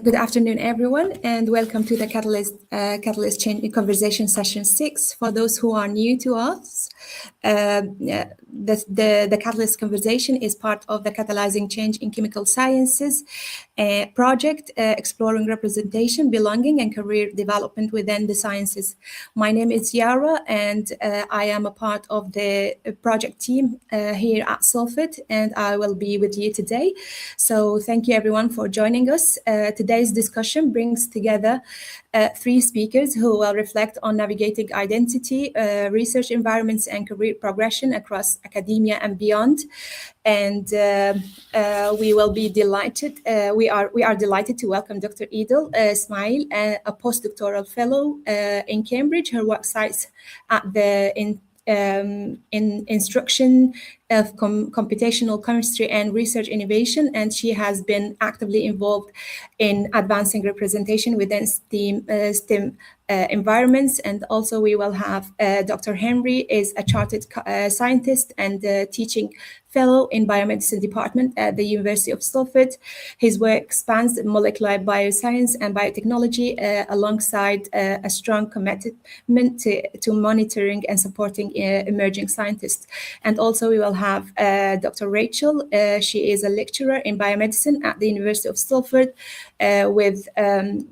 Good afternoon, everyone, and welcome to the Catalyst Change in Conversation Session 6. For those who are new to us, the Catalyst Conversation is part of the Catalyzing Change in Chemical Sciences project, exploring representation, belonging, and career development within the sciences. My name is Yara, and I am a part of the project team here at Salford, and I will be with you today. So thank you, everyone, for joining us. Today's discussion brings together three speakers who will reflect on navigating identity, research environments, and career progression across academia and beyond. And we will be delighted. We are delighted to welcome Dr. Idil Ismail, a postdoctoral fellow in Cambridge. Her work sites at the instruction of computational chemistry and research innovation, and she has been actively involved in advancing representation within STEM environments. And also we will have Dr. Henry is a chartered scientist and teaching fellow in biomedicine department at the University of Salford. His work spans molecular bioscience and biotechnology alongside a strong commitment to monitoring and supporting emerging scientists. And also we will have Dr. Rachael. She is a lecturer in biomedicine at the University of Salford with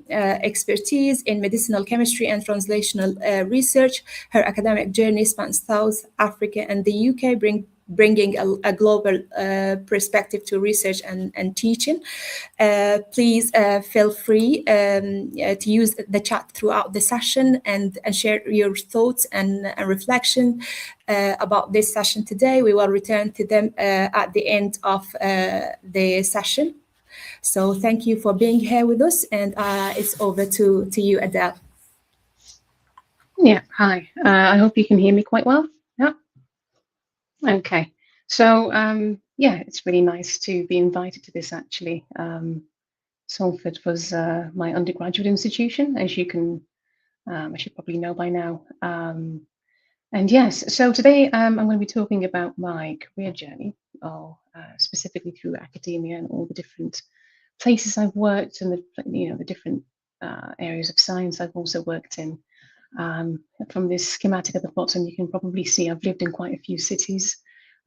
expertise in medicinal chemistry and translational research. Her academic journey spans South Africa and the UK, bringing a global perspective to research and teaching. Please feel free to use the chat throughout the session and share your thoughts and reflection about this session today. We will return to them at the end of the session. So thank you for being here with us, and it's over to you, Adele. Yeah, hi. I hope you can hear me quite well. Yeah. Okay. So yeah, it's really nice to be invited to this. Actually, Salford was my undergraduate institution, as you can, I should probably know by now. And yes, so today I'm going to be talking about my career journey, or specifically through academia and all the different places I've worked, and the different areas of science I've also worked in. From this schematic at the bottom, you can probably see I've lived in quite a few cities.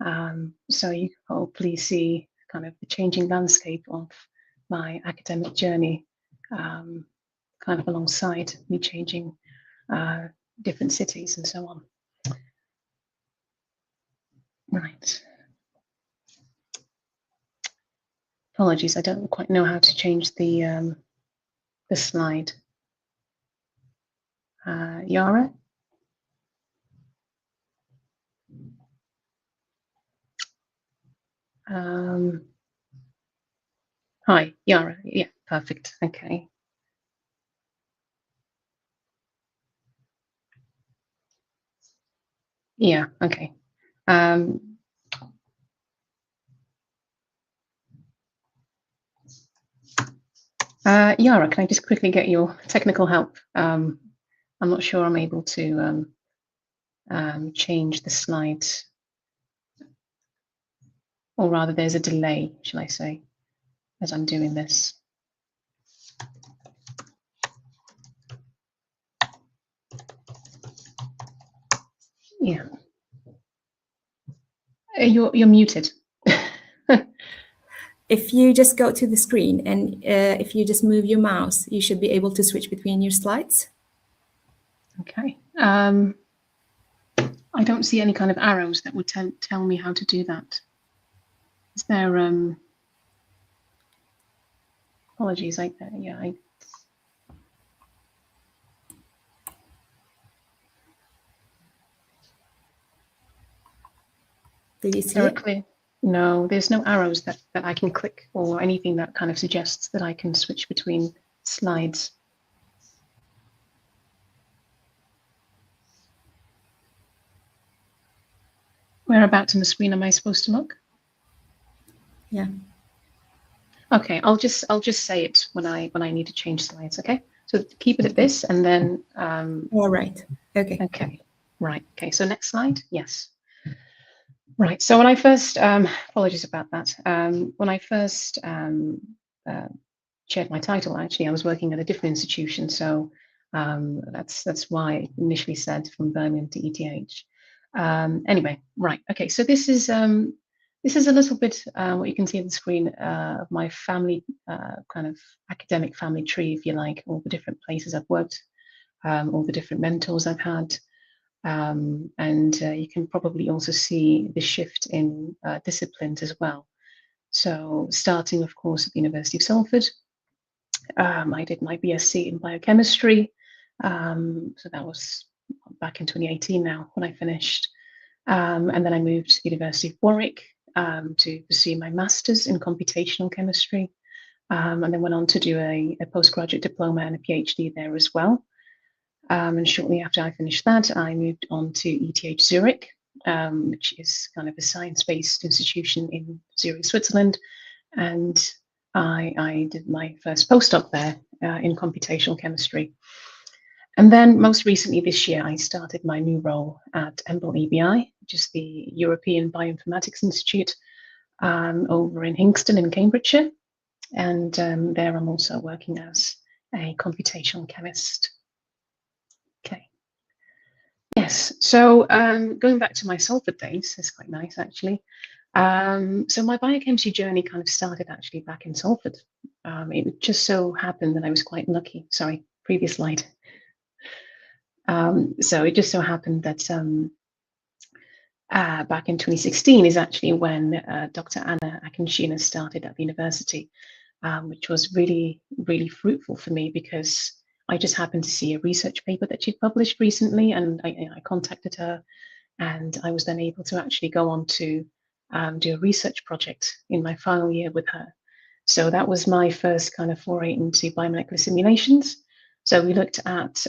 So you can hopefully see kind of the changing landscape of my academic journey, kind of alongside me changing different cities and so on. Right. Apologies, I don't quite know how to change the slide. Yara? Hi, Yara. Yeah, perfect. Okay. Yeah, okay. Yara, can I just quickly get your technical help? I'm not sure I'm able to change the slides, or rather there's a delay, shall I say, as I'm doing this. Yeah. You're muted. If you just go to the screen and if you just move your mouse, you should be able to switch between your slides. Okay. I don't see any kind of arrows that would tell me how to do that. Is there, apologies, yeah. Did you see it? No, there's no arrows that I can click or anything that kind of suggests that I can switch between slides. Whereabouts on the screen am I supposed to look? Yeah. Okay, I'll just say it when I need to change slides. Okay, so keep it at this, and then. All right. Okay. Okay. Right. Okay. So next slide. Yes. Right. So when I first, apologies about that. When I first shared my title, actually, I was working at a different institution. So that's why I initially said from Birmingham to ETH. Anyway, right. Okay. So this is a little bit what you can see on the screen of my family, kind of academic family tree, if you like, all the different places I've worked, all the different mentors I've had. And you can probably also see the shift in disciplines as well. So starting, of course, at the University of Salford, I did my BSc in biochemistry. So that was back in 2018 now when I finished. And then I moved to the University of Warwick to pursue my master's in computational chemistry. And then went on to do a postgraduate diploma and a PhD there as well. And shortly after I finished that, I moved on to ETH Zurich, which is kind of a science-based institution in Zurich, Switzerland. And I did my first postdoc there in computational chemistry. And then most recently this year, I started my new role at EMBL-EBI, which is the European Bioinformatics Institute over in Hingston in Cambridgeshire. And there I'm also working as a computational chemist. Okay. Yes. So going back to my Salford days, it's quite nice actually. So my biochemistry journey kind of started actually back in Salford. It just so happened that I was quite lucky. Sorry, previous slide. So it just so happened that back in 2016 is actually when Dr. Anna Akinshina started at the university, which was really, really fruitful for me because I just happened to see a research paper that she'd published recently, and I contacted her, and I was then able to actually go on to do a research project in my final year with her. So that was my first kind of foray into biomolecular simulations. So we looked at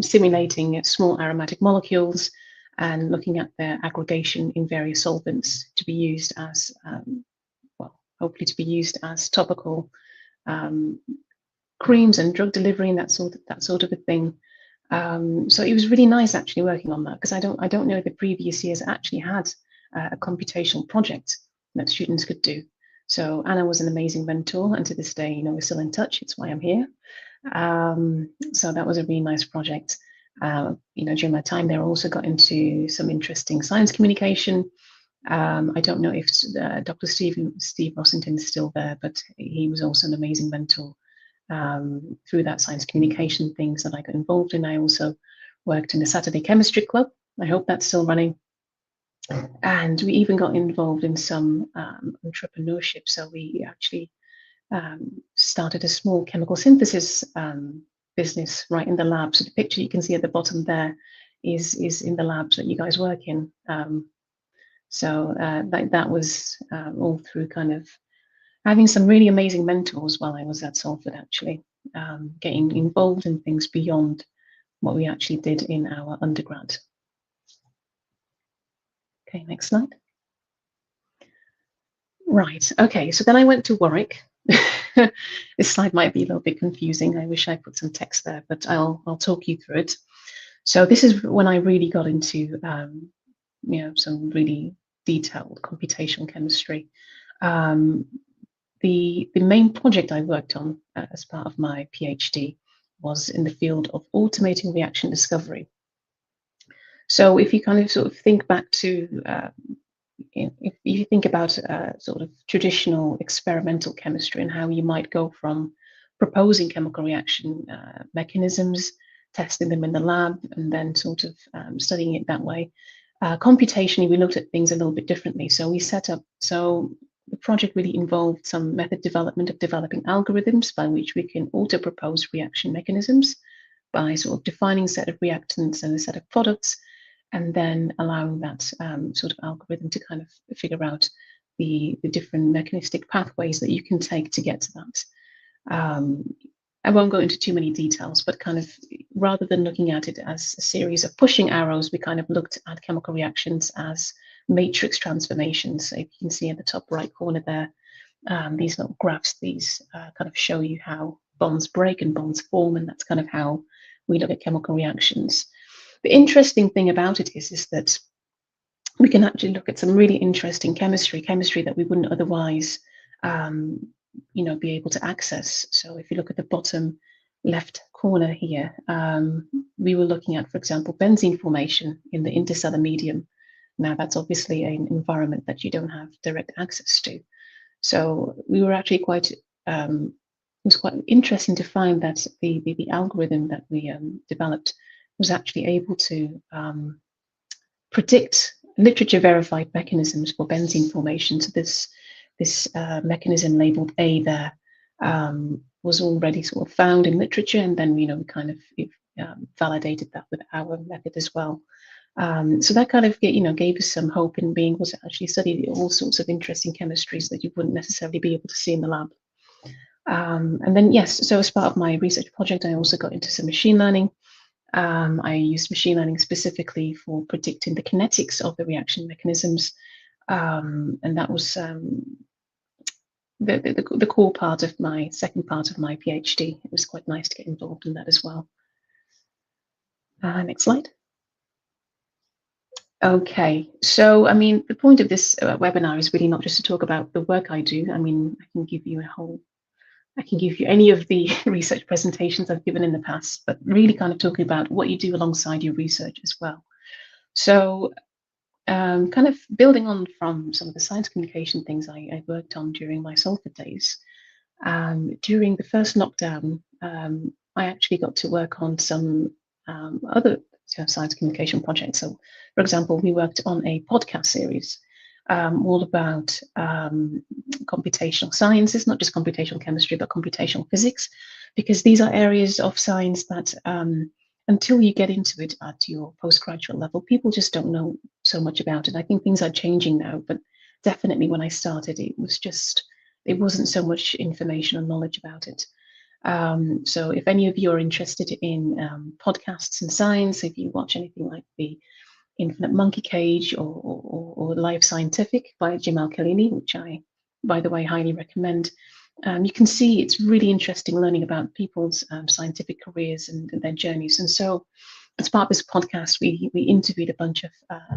simulating small aromatic molecules and looking at their aggregation in various solvents to be used as, well, hopefully to be used as topical creams and drug delivery and that sort of a thing. So it was really nice actually working on that because I don't know if the previous years actually had a computational project that students could do. So Anna was an amazing mentor, and to this day, you know, we're still in touch. It's why I'm here. So that was a really nice project. You know, during my time there, I also got into some interesting science communication. I don't know if Dr. Steve Rossington is still there, but he was also an amazing mentor through that science communication things that I got involved in. I also worked in the Saturday Chemistry Club. I hope that's still running. And we even got involved in some entrepreneurship. So we actually started a small chemical synthesis business right in the lab. So the picture you can see at the bottom there is in the labs that you guys work in. So that was all through kind of having some really amazing mentors while I was at Salford, actually, getting involved in things beyond what we actually did in our undergrad. Okay, next slide. Right, okay, so then I went to Warwick. This slide might be a little bit confusing. I wish I put some text there, but I'll talk you through it. So this is when I really got into you know, some really detailed computational chemistry. The main project I worked on as part of my PhD was in the field of automating reaction discovery. So if you kind of sort of think back to if you think about sort of traditional experimental chemistry and how you might go from proposing chemical reaction mechanisms, testing them in the lab, and then sort of studying it that way. Computationally, we looked at things a little bit differently. So we set up, so the project really involved some method development of developing algorithms by which we can auto-propose reaction mechanisms by sort of defining a set of reactants and a set of products, and then allowing that sort of algorithm to kind of figure out the different mechanistic pathways that you can take to get to that. I won't go into too many details, but kind of rather than looking at it as a series of pushing arrows, we kind of looked at chemical reactions as matrix transformations. So if you can see in the top right corner there, these little graphs, these kind of show you how bonds break and bonds form, and that's kind of how we look at chemical reactions. The interesting thing about it is that we can actually look at some really interesting chemistry that we wouldn't otherwise you know, be able to access. So if you look at the bottom left corner here, we were looking at, for example, benzene formation in the interstellar medium. Now that's obviously an environment that you don't have direct access to. So we were actually quite, it was quite interesting to find that the algorithm that we developed was actually able to predict literature verified mechanisms for benzene formation. So this mechanism labeled A there was already sort of found in literature, and then, you know, we kind of validated that with our method as well. So that kind of, you know, gave us some hope in being able to actually study all sorts of interesting chemistries that you wouldn't necessarily be able to see in the lab. And then, yes, so as part of my research project, I also got into some machine learning. I used machine learning specifically for predicting the kinetics of the reaction mechanisms. And that was the core part of my second part of my PhD. It was quite nice to get involved in that as well. Next slide. Okay, so I mean, the point of this webinar is really not just to talk about the work I do. I mean, I can give you any of the research presentations I've given in the past, but really kind of talking about what you do alongside your research as well. So kind of building on from some of the science communication things I worked on during my Salford days. During the first lockdown, I actually got to work on some other science communication projects. So, for example, we worked on a podcast series all about computational sciences, not just computational chemistry, but computational physics, because these are areas of science that until you get into it at your postgraduate level, people just don't know so much about it. I think things are changing now, but definitely when I started, it wasn't so much information or knowledge about it. So if any of you are interested in podcasts and science, if you watch anything like the Infinite Monkey Cage or Live Scientific by Jim Al-Khalili, which I, by the way, highly recommend, you can see it's really interesting learning about people's scientific careers and their journeys. And so as part of this podcast, we interviewed a bunch of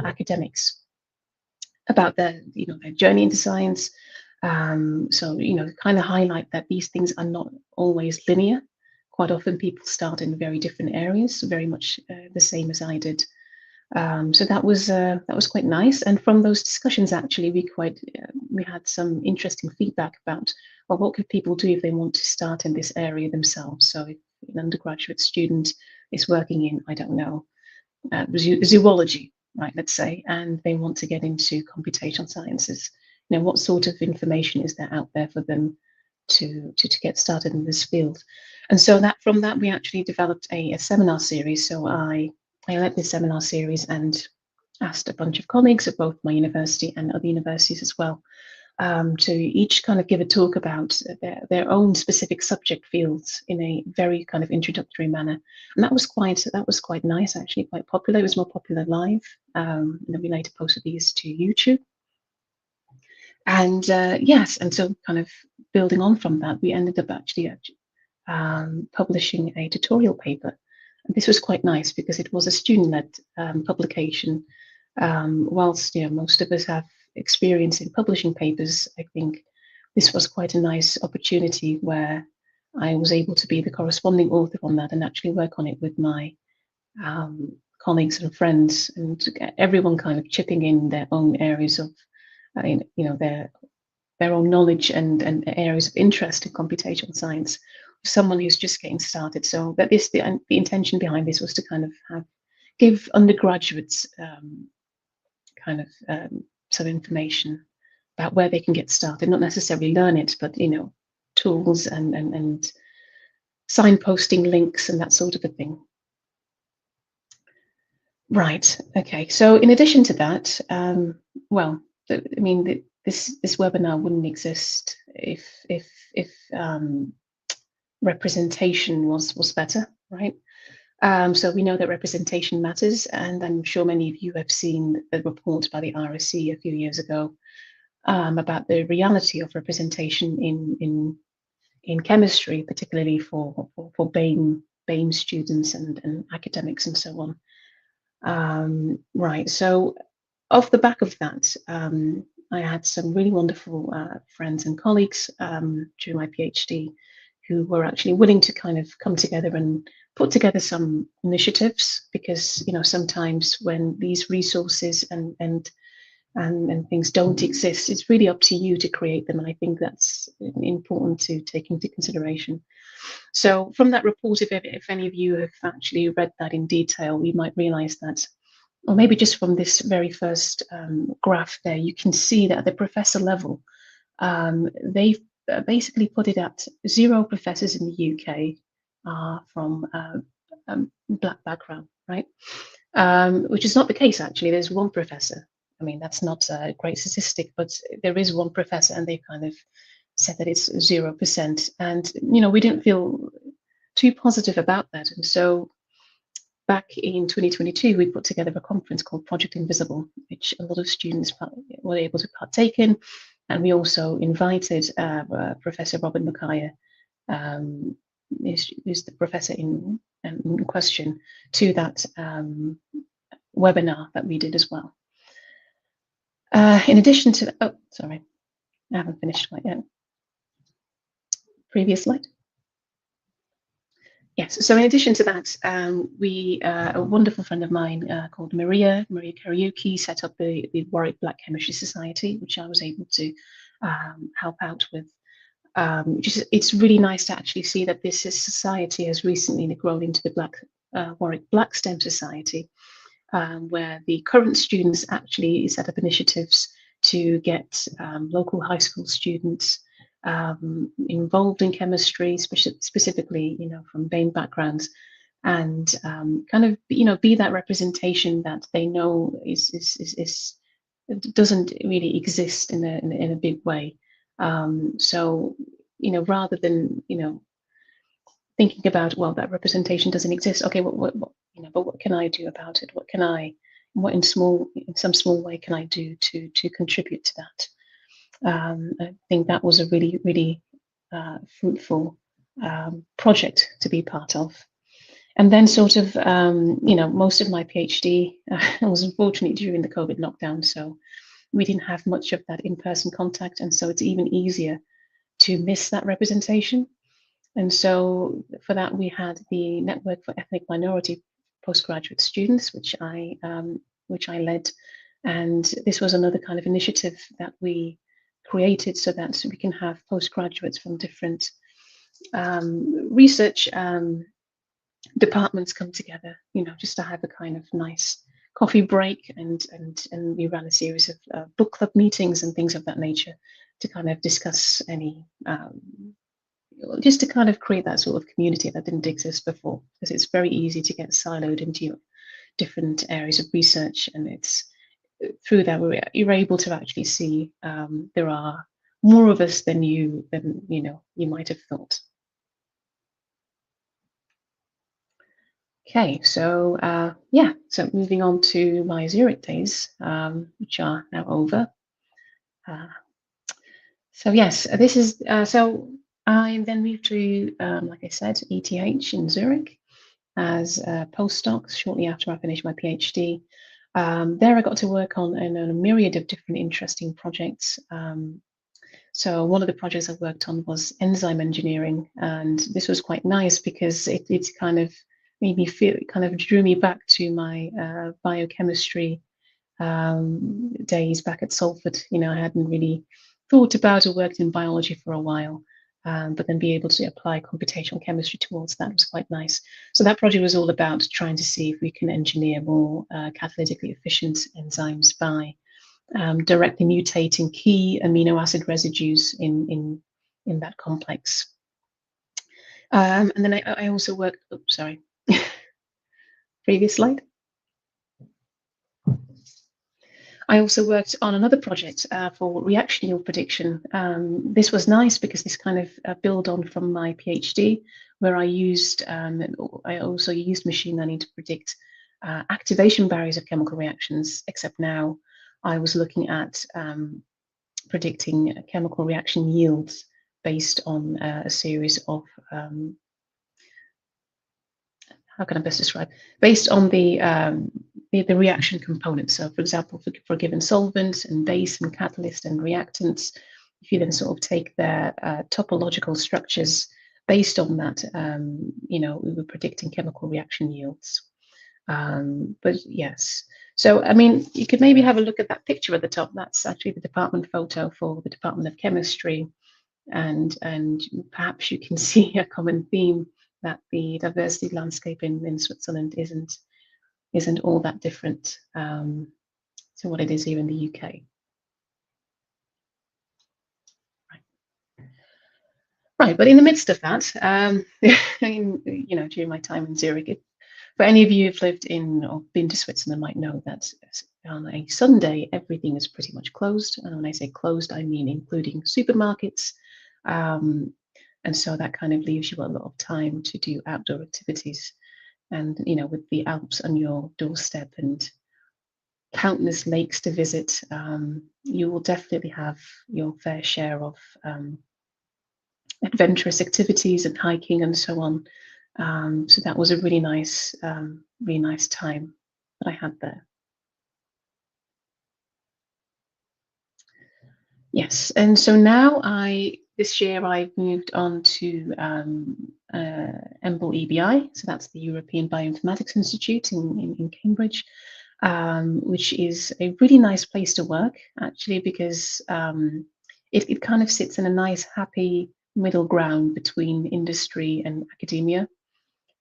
academics about their journey into science. So, kind of highlight that these things are not always linear. Quite often people start in very different areas, very much the same as I did. So that was quite nice. And from those discussions, actually, we had some interesting feedback about, well, what could people do if they want to start in this area themselves? So if an undergraduate student is working in, I don't know, zoology, right, let's say, and they want to get into computational sciences, what sort of information is there out there for them to get started in this field? And so from that, we actually developed a seminar series. So I led this seminar series and asked a bunch of colleagues at both my university and other universities as well to each kind of give a talk about their own specific subject fields in a very kind of introductory manner, and that was quite nice, actually, quite popular. It was more popular live, and then we later posted these to YouTube. And yes, and so kind of building on from that, we ended up actually publishing a tutorial paper. And this was quite nice because it was a student-led publication. Whilst most of us have experience in publishing papers, I think this was quite a nice opportunity where I was able to be the corresponding author on that and actually work on it with my colleagues and friends, and everyone kind of chipping in their own areas of their own knowledge and areas of interest in computational science. Someone who's just getting started. So that is the intention behind this, was to kind of give undergraduates some information about where they can get started, not necessarily learn it, but tools and signposting links and that sort of a thing. Right. Okay. So in addition to that, this webinar wouldn't exist if representation was better, right? So we know that representation matters, and I'm sure many of you have seen the report by the RSC a few years ago about the reality of representation in chemistry, particularly for BAME students and academics and so on. Right. So off the back of that, I had some really wonderful friends and colleagues during my PhD who were actually willing to kind of come together and put together some initiatives, because sometimes when these resources and things don't exist, it's really up to you to create them, and I think that's important to take into consideration. So from that report, if any of you have actually read that in detail, you might realize that, or maybe just from this very first graph there, you can see that at the professor level, they've basically put it at 0 professors in the UK are from Black background, right? Which is not the case, actually. There's 1 professor. I mean, that's not a great statistic, but there is 1 professor, and they kind of said that it's 0%. And, we didn't feel too positive about that. And so back in 2022, we put together a conference called Project Invisible, which a lot of students were able to partake in. And we also invited Professor Robert Makgae, who's the professor in question, to that webinar that we did as well. In addition to, oh, sorry, I haven't finished quite yet. Previous slide. Yes, so in addition to that, a wonderful friend of mine called Maria Kariuki set up the Warwick Black Chemistry Society, which I was able to help out with. It's really nice to actually see that this society has recently grown into the Warwick Black STEM Society, where the current students actually set up initiatives to get local high school students involved in chemistry, specifically, from BAME backgrounds, and kind of, be that representation that they know doesn't really exist in a big way. So, rather than, thinking about, well, that representation doesn't exist. Okay, but what can I do about it? What in some small way can I do to contribute to that? I think that was a really, really fruitful project to be part of. And then sort of, most of my PhD was unfortunately during the COVID lockdown, so we didn't have much of that in-person contact, and so it's even easier to miss that representation. And so for that, we had the Network for Ethnic Minority Postgraduate Students, which I led, and this was another kind of initiative that we created so that we can have postgraduates from different research departments come together, just to have a kind of nice coffee break, and we ran a series of book club meetings and things of that nature to kind of discuss any just to kind of create that sort of community that didn't exist before, because it's very easy to get siloed into your different areas of research, and it's through that you're able to actually see there are more of us than you might have thought. Okay, so yeah, so moving on to my Zurich days, which are now over. So yes, this is so I then moved to, like I said, ETH in Zurich as a postdoc shortly after I finished my PhD. There I got to work on a myriad of different interesting projects. So one of the projects I worked on was enzyme engineering, and this was quite nice because it kind of made me feel, it kind of drew me back to my biochemistry days back at Salford. I hadn't really thought about or worked in biology for a while, but then be able to apply computational chemistry towards that was quite nice. So that project was all about trying to see if we can engineer more catalytically efficient enzymes by directly mutating key amino acid residues in that complex. And then I also worked, oops, sorry, previous slide. I also worked on another project for reaction yield prediction. This was nice because this kind of built on from my PhD, where I also used machine learning to predict activation barriers of chemical reactions, except now I was looking at predicting chemical reaction yields based on a series of how can I best describe? Based on the reaction components. So, for example, for a given solvent and base and catalyst and reactants, if you then sort of take their topological structures based on that, we were predicting chemical reaction yields. But yes, so I mean, you could maybe have a look at that picture at the top. That's actually the department photo for the Department of Chemistry, and perhaps you can see a common theme that the diversity landscape in Switzerland isn't all that different to what it is here in the UK. Right, but in the midst of that, during my time in Zurich, for any of you who've lived in or been to Switzerland might know that on a Sunday, everything is pretty much closed. And when I say closed, I mean including supermarkets. And so that kind of leaves you a lot of time to do outdoor activities. And, with the Alps on your doorstep and countless lakes to visit, you will definitely have your fair share of adventurous activities and hiking and so on. So that was a really nice time that I had there. Yes, and so now this year I've moved on to EMBL-EBI, so that's the European Bioinformatics Institute in Cambridge, which is a really nice place to work, actually, because it kind of sits in a nice, happy middle ground between industry and academia.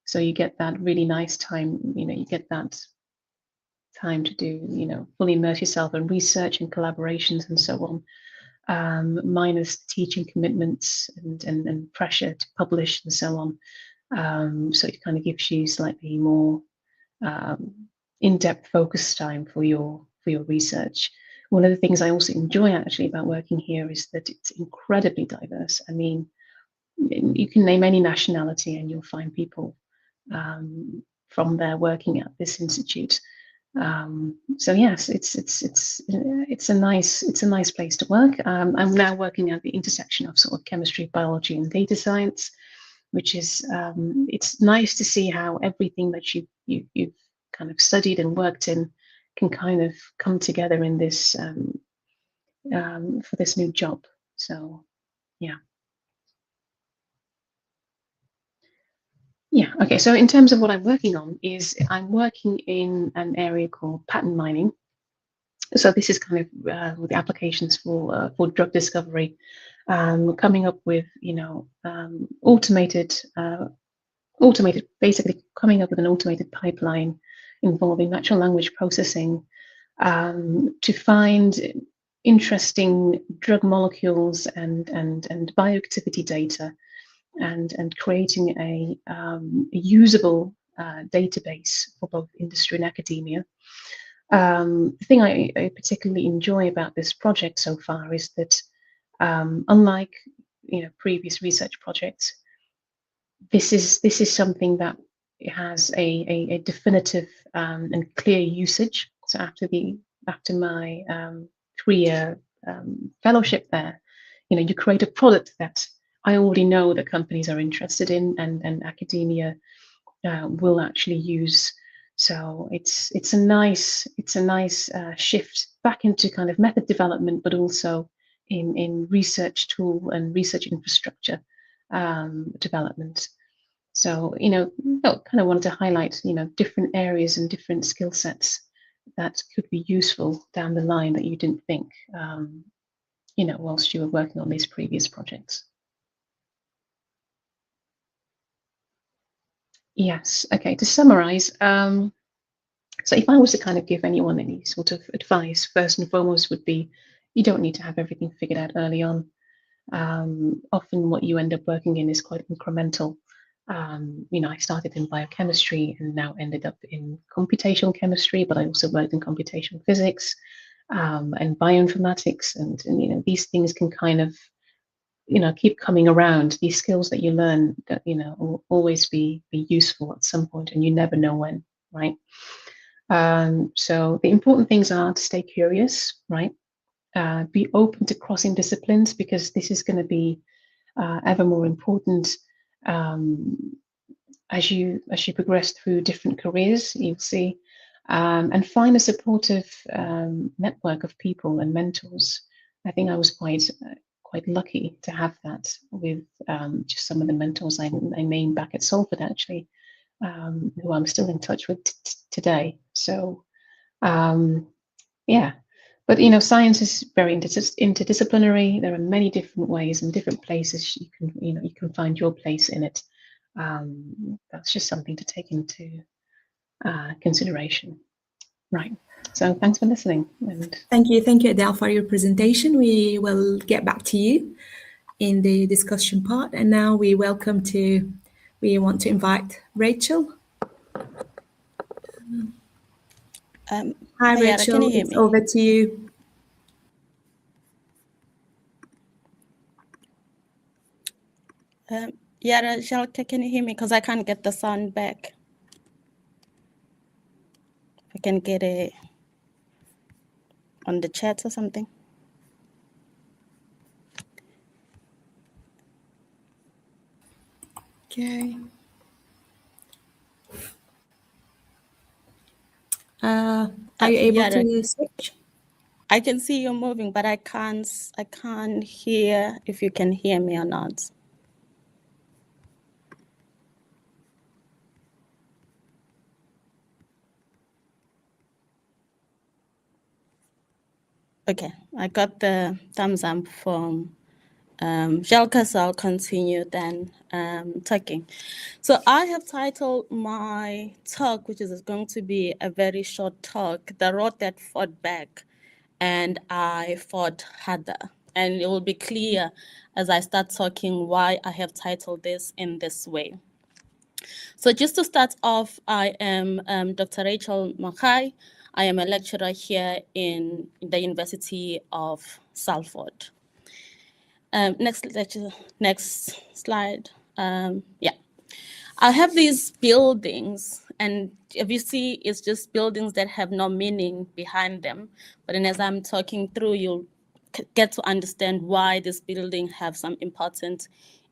So you get that really nice time, you get that time to do, fully immerse yourself in research and collaborations and so on. Minus teaching commitments and pressure to publish and so on. So it kind of gives you slightly more in-depth focus time for your research. One of the things I also enjoy actually about working here is that it's incredibly diverse. I mean, you can name any nationality and you'll find people from there working at this institute. So yes, it's a nice place to work. I'm now working at the intersection of sort of chemistry, biology, and data science, which is it's nice to see how everything that you've kind of studied and worked in can kind of come together in this for this new job. So yeah. Yeah, okay, so in terms of what I'm working on is I'm working in an area called pattern mining. So this is kind of with applications for drug discovery, coming up with automated, basically coming up with an automated pipeline involving natural language processing to find interesting drug molecules and bioactivity data, and creating a usable database for both industry and academia. The thing I particularly enjoy about this project so far is that Unlike previous research projects, this is something that has a definitive and clear usage. So after my 3-year fellowship there, you create a product that I already know that companies are interested in, and academia will actually use. So it's a nice shift back into kind of method development, but also in research tool and research infrastructure development. So I kind of wanted to highlight different areas and different skill sets that could be useful down the line that you didn't think whilst you were working on these previous projects. Yes. Okay. To summarize, so if I was to kind of give anyone any sort of advice, first and foremost would be, you don't need to have everything figured out early on. Often what you end up working in is quite incremental. I started in biochemistry and now ended up in computational chemistry, but I also worked in computational physics and bioinformatics, and these things can kind of keep coming around. These skills that you learn that will always be useful at some point, and you never know when, right? So the important things are to stay curious, right? Be open to crossing disciplines, because this is going to be ever more important as you progress through different careers. You'll see, and find a supportive network of people and mentors. I think I was quite lucky to have that with just some of the mentors I named back at Salford, actually, who I'm still in touch with today. So yeah, but science is very interdisciplinary. There are many different ways and different places you can find your place in it. That's just something to take into consideration. Right. So thanks for listening. And thank you, Idil, for your presentation. We will get back to you in the discussion part. And now we want to invite Rachel. Hi, Rachel. Can you hear it's me? over to you. Rachael, can you hear me? Because I can't get the sound back. If I can get it on the chat or something. Okay. Are you able to switch? I can see you moving, but I can't hear if you can hear me or not. Okay, I got the thumbs up from Jelka, so I'll continue then talking. So I have titled my talk, which is going to be a very short talk, The Road That Fought Back, and I fought harder. And it will be clear as I start talking why I have titled this in this way. So just to start off, I am Dr. Rachael Makgae. I am a lecturer here in the University of Salford. Next slide. Yeah, I have these buildings, and if you see, it's just buildings that have no meaning behind them. But then as I'm talking through, you'll get to understand why this building have some importance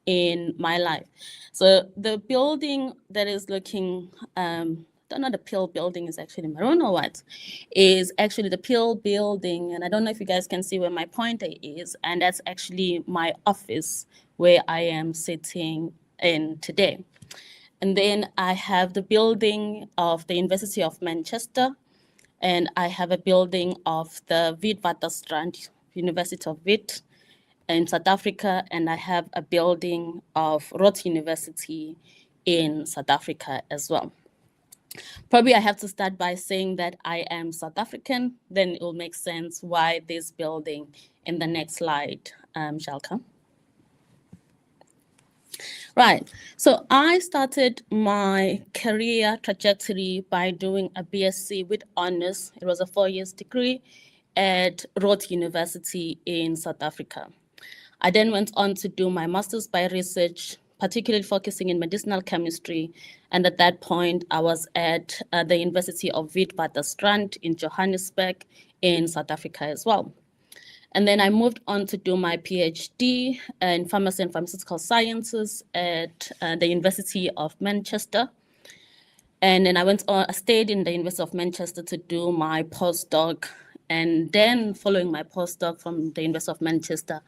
in my life. So the building that is looking, I don't know, the Peel building is actually maroon or what, is actually the Peel building. And I don't know if you guys can see where my pointer is. And that's actually my office where I am sitting in today. And then I have the building of the University of Manchester. And I have a building of the Witwatersrand University of Wit in South Africa. And I have a building of Rhodes University in South Africa as well. Probably I have to start by saying that I am South African, then it will make sense why this building in the next slide, Jelka. Right, so I started my career trajectory by doing a BSc with honors. It was a 4-year degree at Rhodes University in South Africa. I then went on to do my master's by research, particularly focusing in medicinal chemistry. And at that point, I was at the University of Witwatersrand in Johannesburg in South Africa as well. And then I moved on to do my PhD in pharmacy and pharmaceutical sciences at the University of Manchester. And then I stayed in the University of Manchester to do my postdoc. And then following my postdoc from the University of Manchester,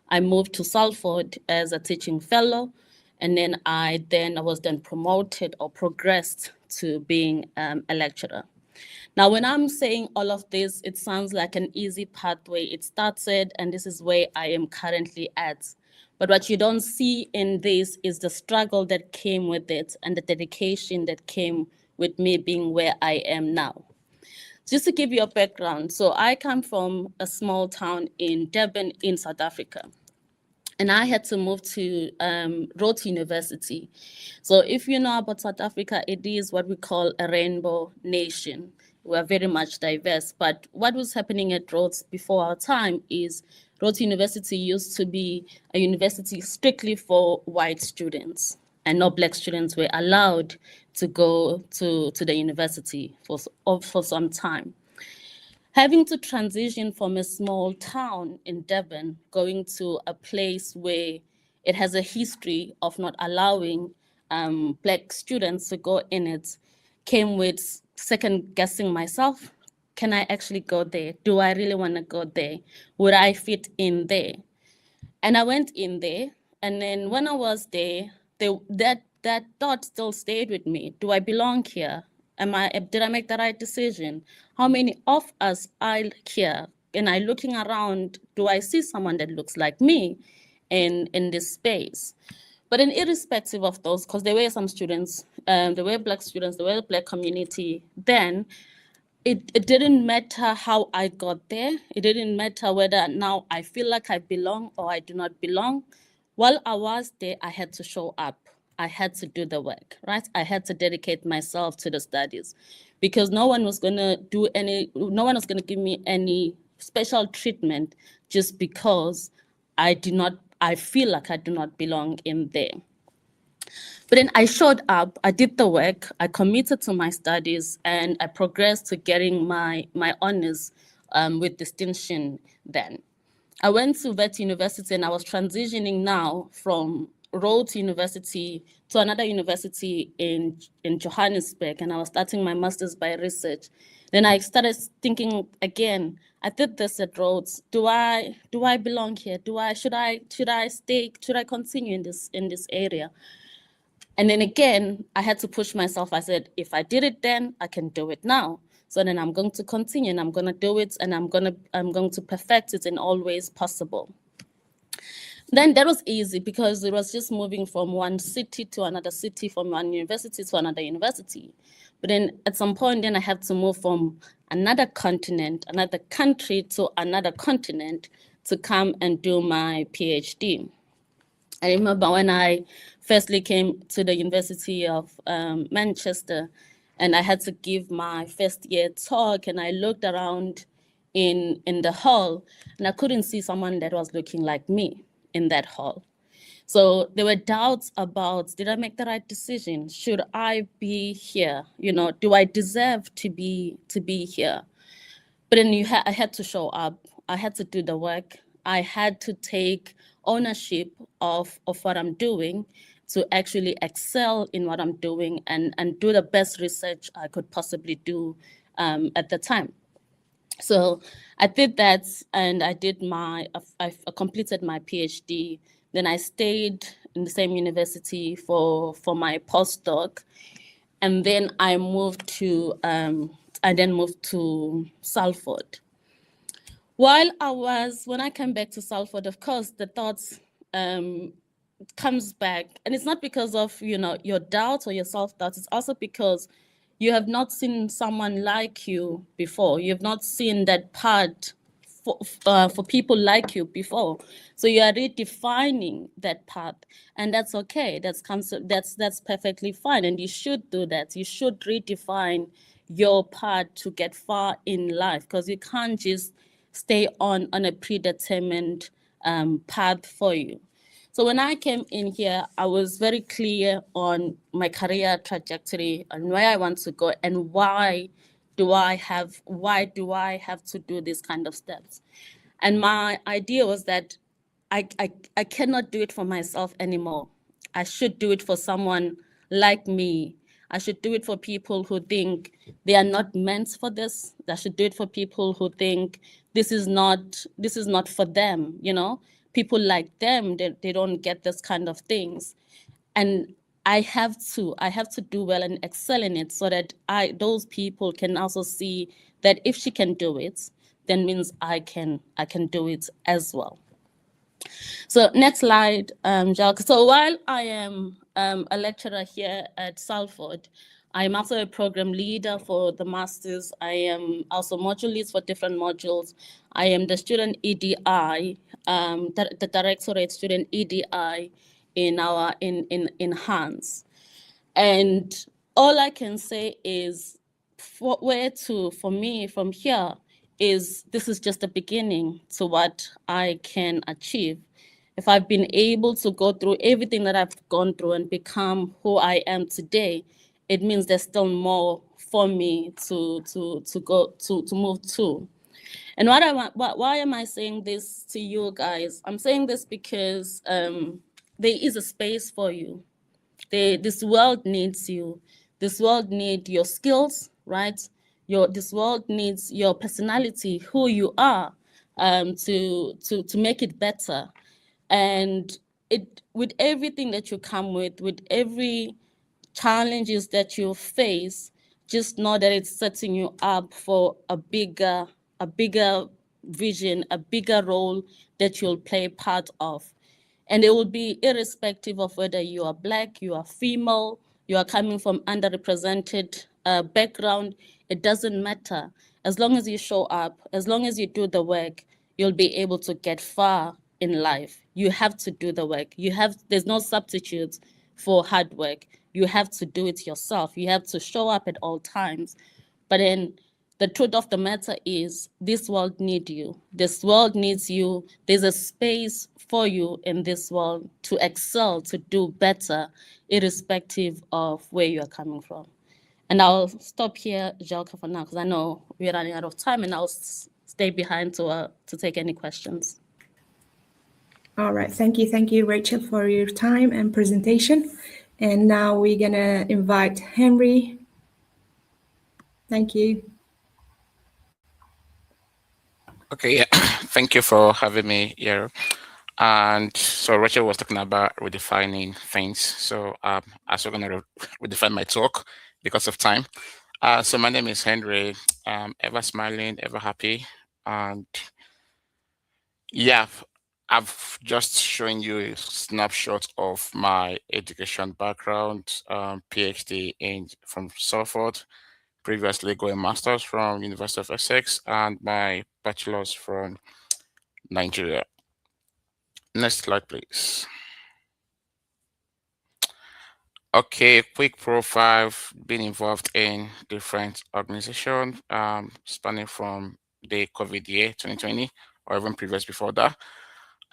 I moved to Salford as a teaching fellow. And then I was promoted or progressed to being a lecturer. Now, when I'm saying all of this, it sounds like an easy pathway. It started, and this is where I am currently at. But what you don't see in this is the struggle that came with it and the dedication that came with me being where I am now. Just to give you a background, so I come from a small town in Durban in South Africa. And I had to move to Rhodes University. So if you know about South Africa, it is what we call a rainbow nation. We are very much diverse. But what was happening at Rhodes before our time is Rhodes University used to be a university strictly for white students, and no Black students were allowed to go to the university for some time. Having to transition from a small town in Durban, going to a place where it has a history of not allowing Black students to go in it, came with second guessing myself. Can I actually go there? Do I really want to go there? Would I fit in there? And I went in there, and then when I was there, that thought still stayed with me. Do I belong here? Did I make the right decision? How many of us are here? And I looking around, do I see someone that looks like me in this space? But then irrespective of those, because there were some students, there were Black students, there were a Black community then, it didn't matter how I got there. It didn't matter whether now I feel like I belong or I do not belong. While I was there, I had to show up. I had to do the work, right? I had to dedicate myself to the studies because no one was going to give me any special treatment just because I feel like I do not belong in there. But then I showed up, I did the work, I committed to my studies, and I progressed to getting my honors with distinction then. I went to Wits University and I was transitioning now from Rhodes University to another university in Johannesburg, and I was starting my master's by research. Then I started thinking again, I did this at Rhodes. Do I belong here? Should I stay? Should I continue in this area? And then again, I had to push myself. I said, if I did it then, I can do it now. So then I'm going to continue and I'm going to do it and I'm going to perfect it in all ways possible. Then that was easy because it was just moving from one city to another city, from one university to another university. But then at some point, then I had to move from another continent, another country to another continent to come and do my PhD. I remember when I firstly came to the University of Manchester, and I had to give my first year talk, and I looked around in the hall, and I couldn't see someone that was looking like me in that hall. So there were doubts about, did I make the right decision? Should I be here? You know, do I deserve to be here? But then I had to show up. I had to do the work. I had to take ownership of what I'm doing to actually excel in what I'm doing and do the best research I could possibly do at the time. So I did that, and I completed my PhD. Then I stayed in the same university for my postdoc, and then I moved to Salford. When I came back to Salford, of course, the thoughts comes back, and it's not because of your doubts or your self-doubts. It's also because you have not seen someone like you before. You have not seen that part for people like you before. So you are redefining that path, and that's okay. That's perfectly fine, and you should do that. You should redefine your path to get far in life, because you can't just stay on a predetermined path for you. So when I came in here, I was very clear on my career trajectory and where I want to go and why do I have to do these kind of steps. And my idea was that I cannot do it for myself anymore. I should do it for someone like me. I should do it for people who think they are not meant for this. I should do it for people who think this is not for them, you know. People like them, they don't get this kind of things. And I have to do well and excel in it so that those people can also see that if she can do it, then means I can do it as well. So next slide, Jacques. So while I am a lecturer here at Salford, I'm also a program leader for the masters. I am also module leads for different modules. I am the student EDI, the directorate student EDI in our in Hans. And all I can say is for me from here is this is just the beginning to what I can achieve. If I've been able to go through everything that I've gone through and become who I am today, it means there's still more for me to move to. And why am I saying this to you guys? I'm saying this because there is a space for you. This world needs you. This world needs your skills, right? This world needs your personality, who you are, to make it better. And with everything that you come with every challenges that you face, just know that it's setting you up for a bigger vision, a bigger role that you'll play part of. And it will be irrespective of whether you are Black, you are female, you are coming from underrepresented background. It doesn't matter. As long as you show up, as long as you do the work, you'll be able to get far in life. You have to do the work. There's no substitute for hard work. You have to do it yourself. You have to show up at all times. But then the truth of the matter is this world needs you. This world needs you. There's a space for you in this world to excel, to do better, irrespective of where you are coming from. And I'll stop here, Jacques, for now, because I know we're running out of time, and I'll stay behind to take any questions. All right, thank you, Rachel, for your time and presentation. And now we're gonna invite Henry. Thank you. Okay, yeah. Thank you for having me here. And so Rachel was talking about redefining things. So as we're gonna redefine my talk because of time. So my name is Henry. Ever smiling, ever happy, and yeah, I've just shown you a snapshot of my education background. PhD from Salford, previously going master's from University of Essex, and my bachelor's from Nigeria. Next slide, please. Okay, quick profile. Been involved in different organizations, spanning from the COVID year 2020 or even previous before that.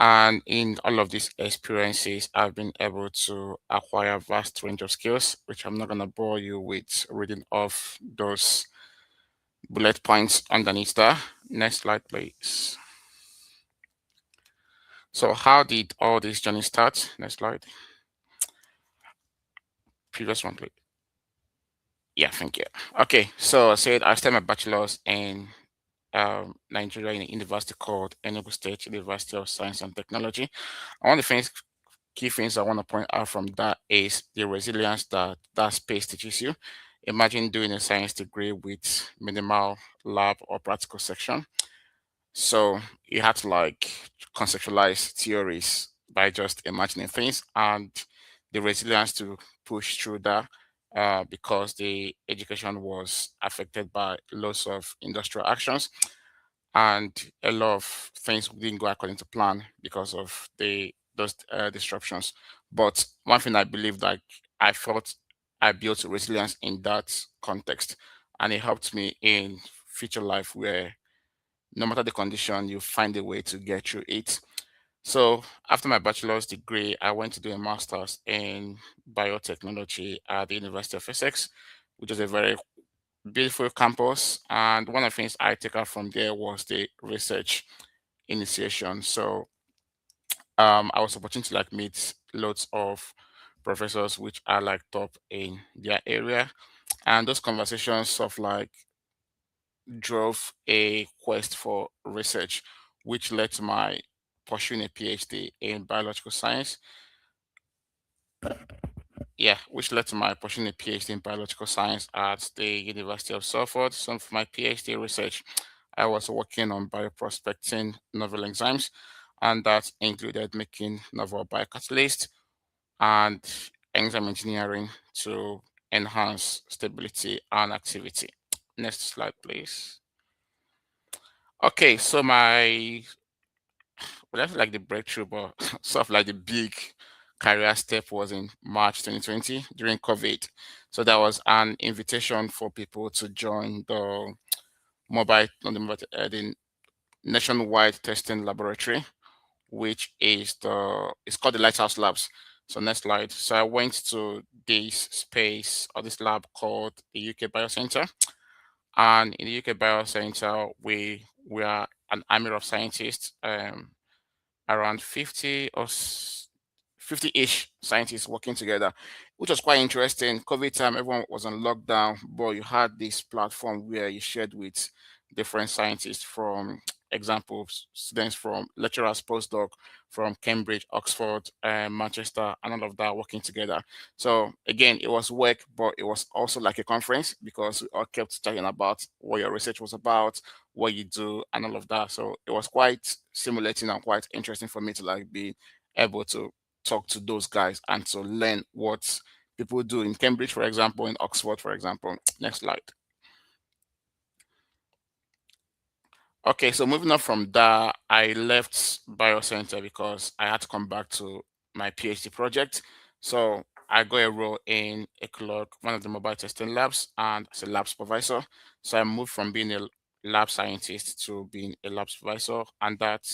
And in all of these experiences, I've been able to acquire a vast range of skills, which I'm not going to bore you with reading off those bullet points underneath that. Next slide, please. So how did all this journey start? Next slide. Previous one, please. Yeah, thank you. Okay, so I said I started my bachelor's in Nigeria in a university called Enugu State University of Science and Technology. One of the key things I want to point out from that is the resilience that that space teaches you. Imagine doing a science degree with minimal lab or practical section. So you have to like conceptualize theories by just imagining things, and the resilience to push through that because the education was affected by lots of industrial actions, and a lot of things didn't go according to plan because of those disruptions. But one thing I believe that I felt I built resilience in that context, and it helped me in future life where no matter the condition, you find a way to get through it. So after my bachelor's degree, I went to do a master's in biotechnology at the University of Essex, which is a very beautiful campus. And one of the things I took out from there was the research initiation. So I was opportunity to like meet lots of professors which are like top in their area. And those conversations sort of like drove a quest for research, which led to my pursuing a PhD in biological science. Yeah, which led to my pursuing a PhD in biological science at the University of Salford. So for my PhD research, I was working on bioprospecting novel enzymes, and that included making novel biocatalysts and enzyme engineering to enhance stability and activity. Next slide, please. Okay, so my, well, that's like the breakthrough, but sort of like the big career step was in March 2020 during COVID. So that was an invitation for people to join the the nationwide testing laboratory, which is it's called the Lighthouse Labs. So next slide. So I went to this space or this lab called the UK Biocenter. And in the UK Biocenter, we are an army of scientists, around 50-ish scientists working together, which was quite interesting. COVID time, everyone was on lockdown, but you had this platform where you shared with different scientists from examples, students from lecturers, postdoc from Cambridge, Oxford, Manchester, and all of that working together. So again, it was work, but it was also like a conference because we all kept talking about what your research was about, what you do, and all of that. So it was quite stimulating and quite interesting for me to like be able to talk to those guys and to learn what people do in Cambridge, for example, in Oxford, for example. Next slide. Okay, so moving on from that, I left Biocenter because I had to come back to my PhD project. So I got a role in Ecolog, one of the mobile testing labs, and as a lab supervisor. So I moved from being a lab scientist to being a lab supervisor, and that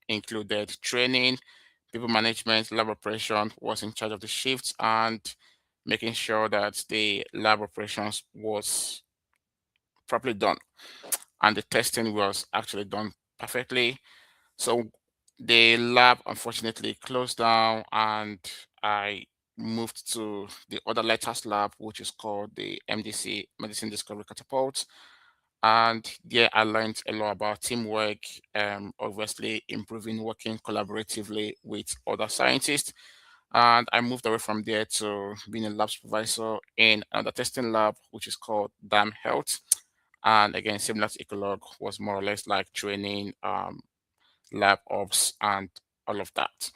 included training, people management, lab operation, was in charge of the shifts, and making sure that the lab operations was properly done and the testing was actually done perfectly. So the lab unfortunately closed down, and I moved to the other lighthouse lab, which is called the MDC Medicine Discovery Catapult. And there I learned a lot about teamwork, obviously improving working collaboratively with other scientists. And I moved away from there to being a lab supervisor in another testing lab, which is called Dam Health. And again, similar to Ecolog, was more or less like training, lab ops, and all of that.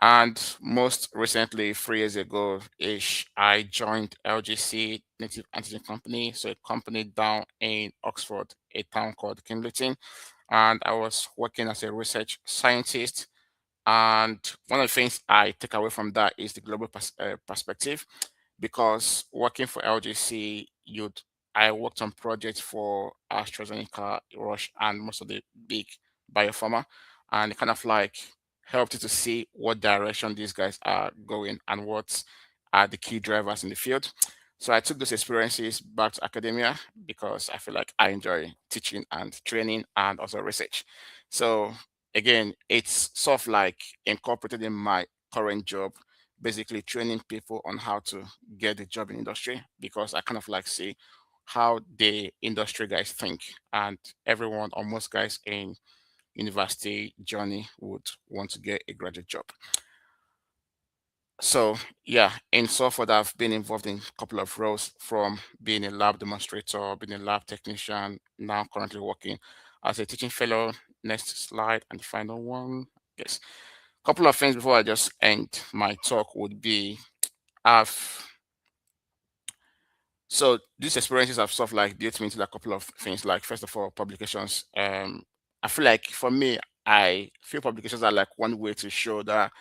And most recently, 3 years ago ish, I joined LGC Native Antigen Company, so a company down in Oxford, a town called Kimberton. And I was working as a research scientist. And one of the things I take away from that is the global perspective, because working for LGC, I worked on projects for AstraZeneca, Roche, and most of the big biopharma, and it kind of like helped you to see what direction these guys are going and what are the key drivers in the field. So I took those experiences back to academia because I feel like I enjoy teaching and training and also research. So again, it's sort of like incorporated in my current job, basically training people on how to get the job in industry, because I kind of like see how the industry guys think, and everyone or most guys in university journey would want to get a graduate job. So yeah, in Salford, I've been involved in a couple of roles, from being a lab demonstrator, being a lab technician, now currently working as a teaching fellow. Next slide, and the final one. Yes. Couple of things before I just end my talk would be, I've so these experiences have sort of like built me into like a couple of things. Like first of all, publications. I feel like for me, I feel publications are like one way to show that,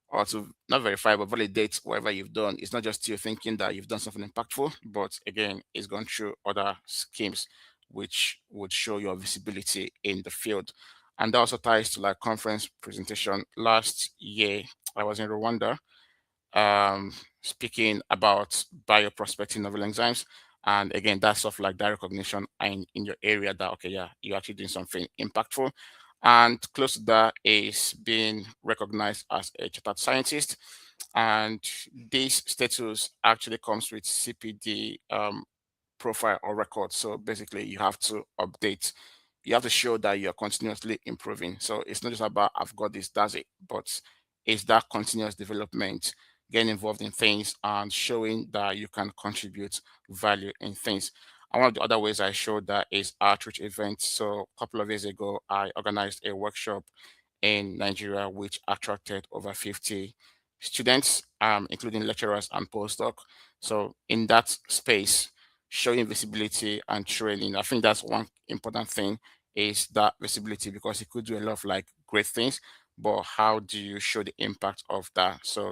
or to not verify but validate whatever you've done. It's not just you thinking that you've done something impactful, but again, it's gone through other schemes which would show your visibility in the field. And that also ties to like conference presentation. Last year, I was in Rwanda, speaking about bioprospecting novel enzymes. And again, that's sort of like that recognition in your area that, okay, yeah, you're actually doing something impactful. And close to that is being recognized as a chartered scientist. And this status actually comes with CPD profile or record. So basically, you have to update. You have to show that you're continuously improving. So it's not just about I've got this, that's it, but it's that continuous development, getting involved in things and showing that you can contribute value in things. And one of the other ways I showed that is outreach events. So a couple of years ago, I organized a workshop in Nigeria, which attracted over 50 students, including lecturers and postdoc. So in that space, showing visibility and training, I think that's one important thing, is that visibility, because you could do a lot of like great things, but how do you show the impact of that? So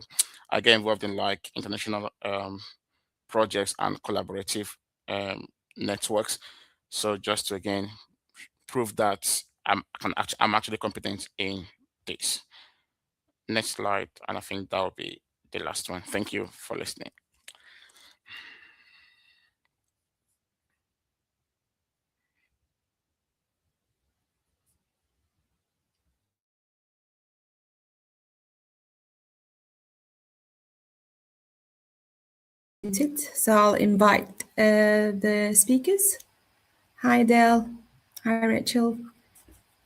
I get involved in like international projects and collaborative networks. So just to again prove that I'm actually competent in this. Next slide, and I think that will be the last one. Thank you for listening. So I'll invite the speakers. Hi, Del. Hi, Rachel.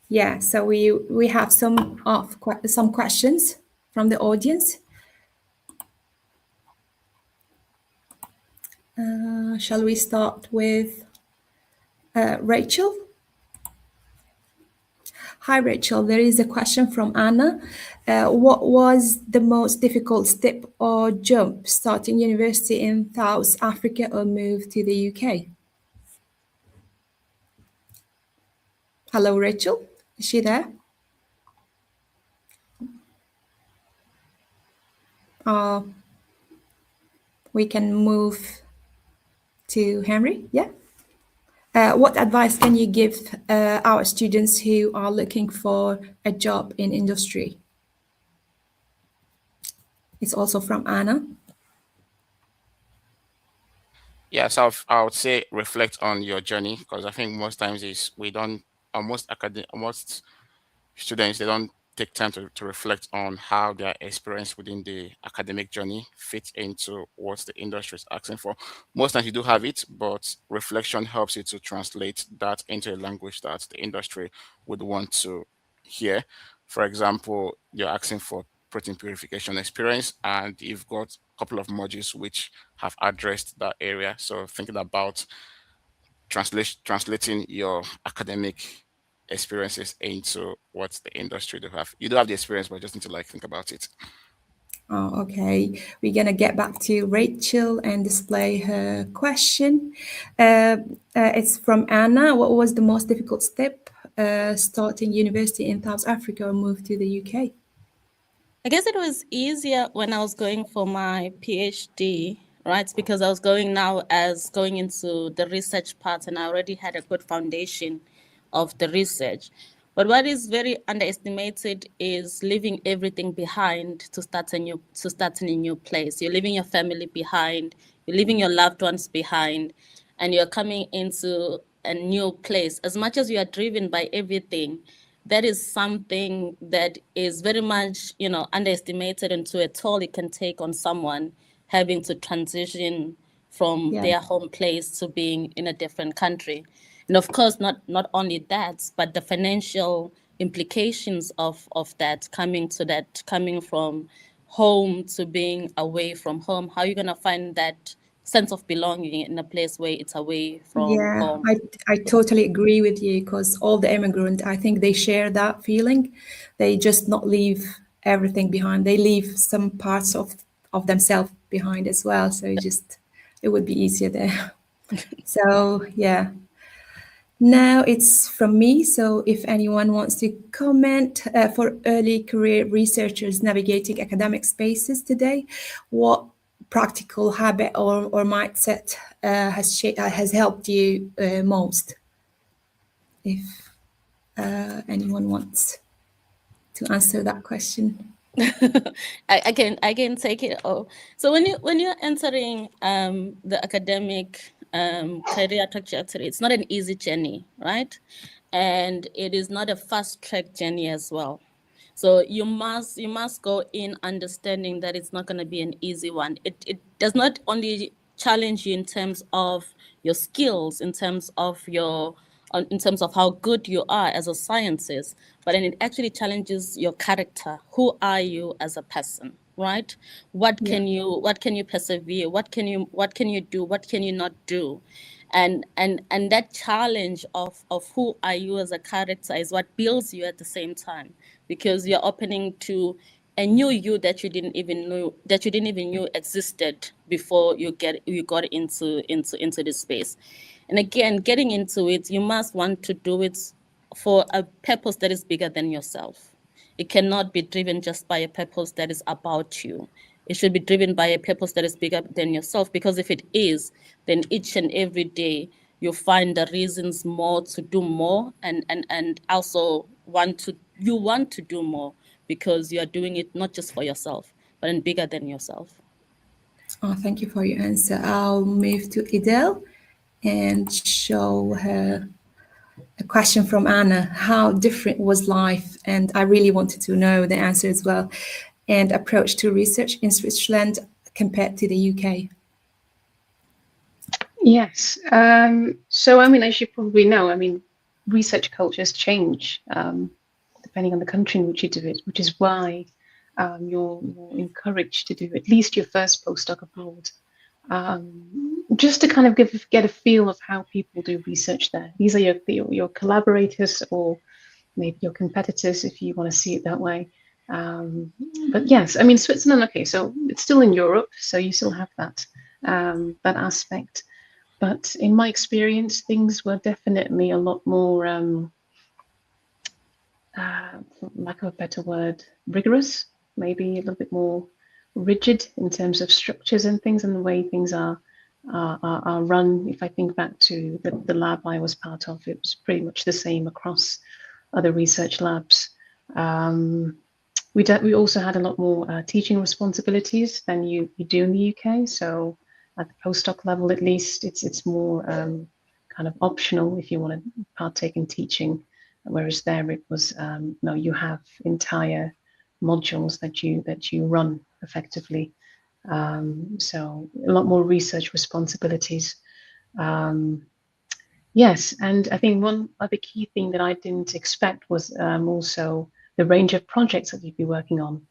Yeah, so we have some questions from the audience. Shall we start with Rachel? Hi, Rachel. There is a question from Anna. What was the most difficult step or jump, starting university in South Africa or move to the UK? Hello, Rachel. Is she there? We can move to Henry. Yeah. What advice can you give our students who are looking for a job in industry? It's also from Anna. Yes, I would say reflect on your journey, because I think most times most students, they don't take time to reflect on how their experience within the academic journey fits into what the industry is asking for. Most times you do have it, but reflection helps you to translate that into a language that the industry would want to hear. For example, you're asking for protein purification experience, and you've got a couple of modules which have addressed that area. So thinking about translating your academic experiences into what the industry do have. You do have the experience, but just need to like think about it. Oh, okay. We're gonna get back to Rachel and display her question. It's from Anna. What was the most difficult step, starting university in South Africa or move to the UK? I guess it was easier when I was going for my PhD, right? Because I was going into the research part, and I already had a good foundation of the research. But what is very underestimated is leaving everything behind to start in a new place. You're leaving your family behind, you're leaving your loved ones behind, and you're coming into a new place. As much as you are driven by everything, that is something that is very much, underestimated into a toll it can take on someone having to transition from their home place to being in a different country. And of course, not only that, but the financial implications of that, coming from home to being away from home. How are you going to find that sense of belonging in a place where it's away from home? I totally agree with you, because all the immigrants, I think they share that feeling. They just not leave everything behind. They leave some parts of themselves behind as well. So it would be easier there. So yeah. Now it's from me. So if anyone wants to comment, for early career researchers navigating academic spaces today, what practical habit or mindset has helped you most? If Anyone wants to answer that question? I can take it. Oh, so when you're entering the academic career trajectory, it's not an easy journey, right? And it is not a fast track journey as well. So you must go in understanding that it's not going to be an easy one. It does not only challenge you in terms of your skills, in terms of how good you are as a scientist, but then it actually challenges your character. Who are you as a person, right? What can you persevere? What can you do? What can you not do? And that challenge of who are you as a character is what builds you at the same time, because you're opening to a new you that you didn't even know existed before you got into this space. And again, getting into it, you must want to do it for a purpose that is bigger than yourself. It cannot be driven just by a purpose that is about you. It should be driven by a purpose that is bigger than yourself, because if it is, then each and every day you find the reasons more to do more, and also want to do more, because you are doing it not just for yourself, but in bigger than yourself. Oh, thank you for your answer. I'll move to Idil and show her a question from Anna. How different was life? And I really wanted to know the answer as well. And approach to research in Switzerland compared to the UK. Yes. So, I mean, as you probably know, I mean, research cultures change depending on the country in which you do it, which is why you're encouraged to do at least your first postdoc abroad, just to kind of get a feel of how people do research there. These are your collaborators, or maybe your competitors, if you want to see it that way. But yes, I mean, Switzerland, okay, so it's still in Europe, so you still have that aspect. But in my experience, things were definitely a lot more, lack of a better word, rigorous, maybe a little bit more rigid in terms of structures and things, and the way things are run. If I think back to the lab I was part of, it was pretty much the same across other research labs. We also had a lot more teaching responsibilities than you do in the UK. So at the postdoc level, at least, it's more kind of optional if you want to partake in teaching. Whereas there it was, no, you have entire modules that you run effectively. So a lot more research responsibilities. Yes, and I think one other key thing that I didn't expect was also the range of projects that you'd be working on.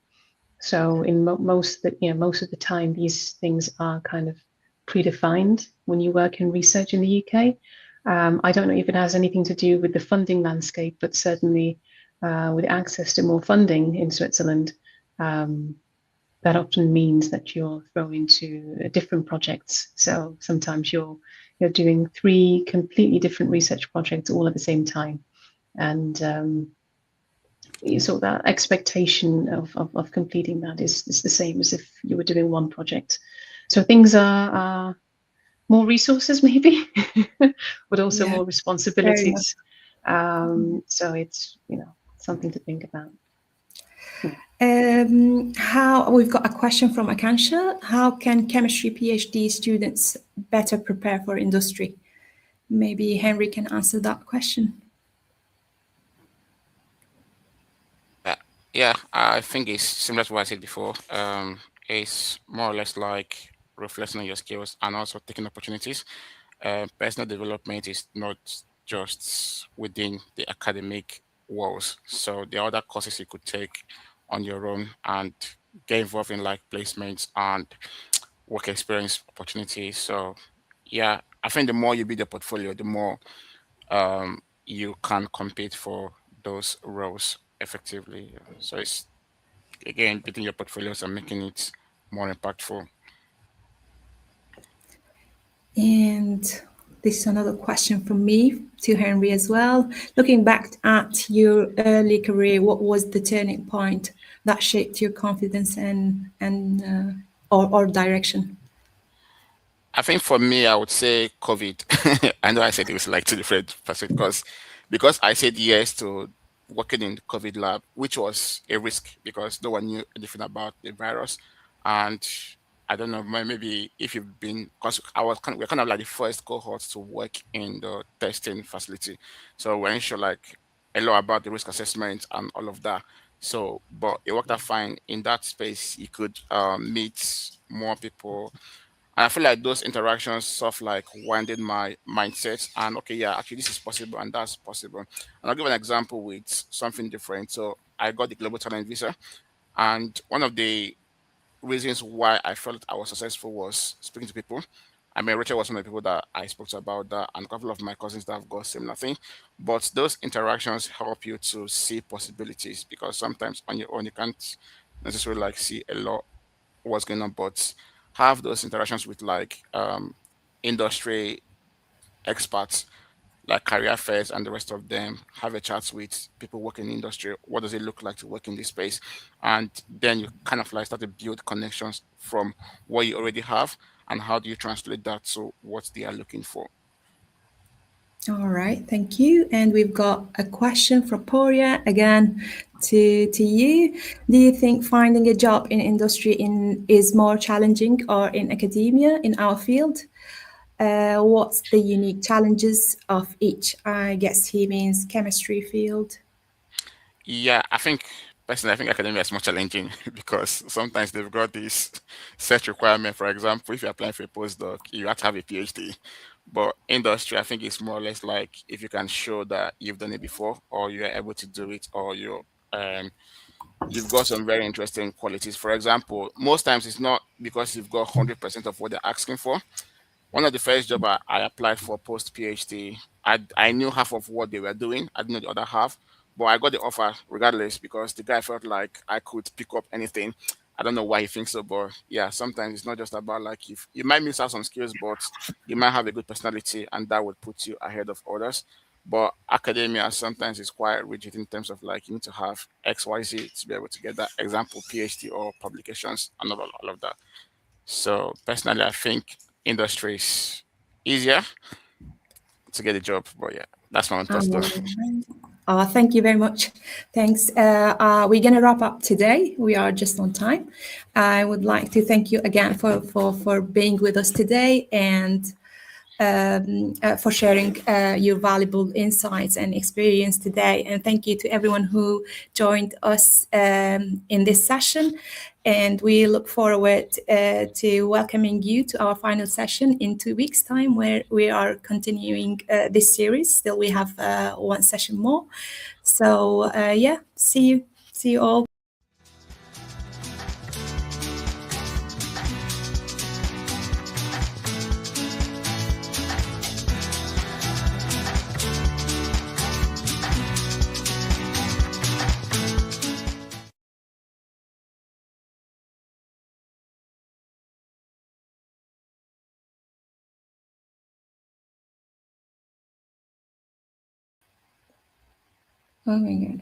So in most of the time, these things are kind of predefined when you work in research in the UK. I don't know if it has anything to do with the funding landscape, but certainly with access to more funding in Switzerland, that often means that you're thrown into different projects. So sometimes you're doing 3 completely different research projects all at the same time, and so that expectation of completing that is the same as if you were doing one project. So things are more resources maybe, but also more responsibilities. So it's something to think about. How we've got a question from Akansha. How can chemistry PhD students better prepare for industry? Maybe Henry can answer that question. Yeah, I think it's similar to what I said before. It's more or less like reflecting on your skills and also taking opportunities. Personal development is not just within the academic walls. So there are other courses you could take on your own and get involved in, like placements and work experience opportunities. So yeah, I think the more you build your portfolio, the more you can compete for those roles effectively. So it's, again, building your portfolios and making it more impactful. And this is another question from me to Henry as well. Looking back at your early career, what was the turning point that shaped your confidence or direction? I think for me, I would say COVID. I know I said it was like 2 different perspectives, because because I said yes to working in the COVID lab, which was a risk because no one knew anything about the virus. And I don't know, maybe if you've been, because we're kind of like the first cohort to work in the testing facility. So we're not sure like a lot about the risk assessment and all of that. So, but it worked out fine in that space. You could meet more people, and I feel like those interactions sort of like winded my mindset. And okay, yeah, actually, this is possible and that's possible. And I'll give an example with something different. So I got the global talent visa, and one of the reasons why I felt I was successful was speaking to people. I mean, Rachel was one of the people that I spoke to about that, and a couple of my cousins that have got similar thing. But those interactions help you to see possibilities because sometimes on your own you can't necessarily like see a lot what's going on, but have those interactions with like industry experts like career fairs and the rest of them, have a chat with people working in the industry. What does it look like to work in this space? And then you kind of like start to build connections from what you already have, and how do you translate that to what they are looking for. All right, thank you. And we've got a question from Poria again to you. Do you think finding a job in industry is more challenging or in academia in our field? What's the unique challenges of each? I guess he means chemistry field. Yeah, I think personally, I think academia is more challenging because sometimes they've got this set requirement. For example, if you're applying for a postdoc, you have to have a PhD. But industry, I think it's more or less like if you can show that you've done it before, or you're able to do it, or um you've got some very interesting qualities. For example, most times it's not because you've got 100% of what they're asking for. One of the first job I applied for post PhD, I knew half of what they were doing. I didn't know the other half, but I got the offer regardless because the guy felt like I could pick up anything. I don't know why he thinks so, but yeah, sometimes it's not just about like if you might miss out some skills, but you might have a good personality and that would put you ahead of others. But academia sometimes is quite rigid in terms of like you need to have XYZ to be able to get that example PhD or publications and all of that. So personally, I think industry is easier to get a job. But yeah, that's my own thoughts though. Thank you very much. Thanks. We're going to wrap up today. We are just on time. I would like to thank you again for being with us today and for sharing your valuable insights and experience today. And thank you to everyone who joined us in this session. And we look forward to welcoming you to our final session in 2 weeks' time, where we are continuing this series. Still, we have one session more. So yeah, see you all. Oh my God.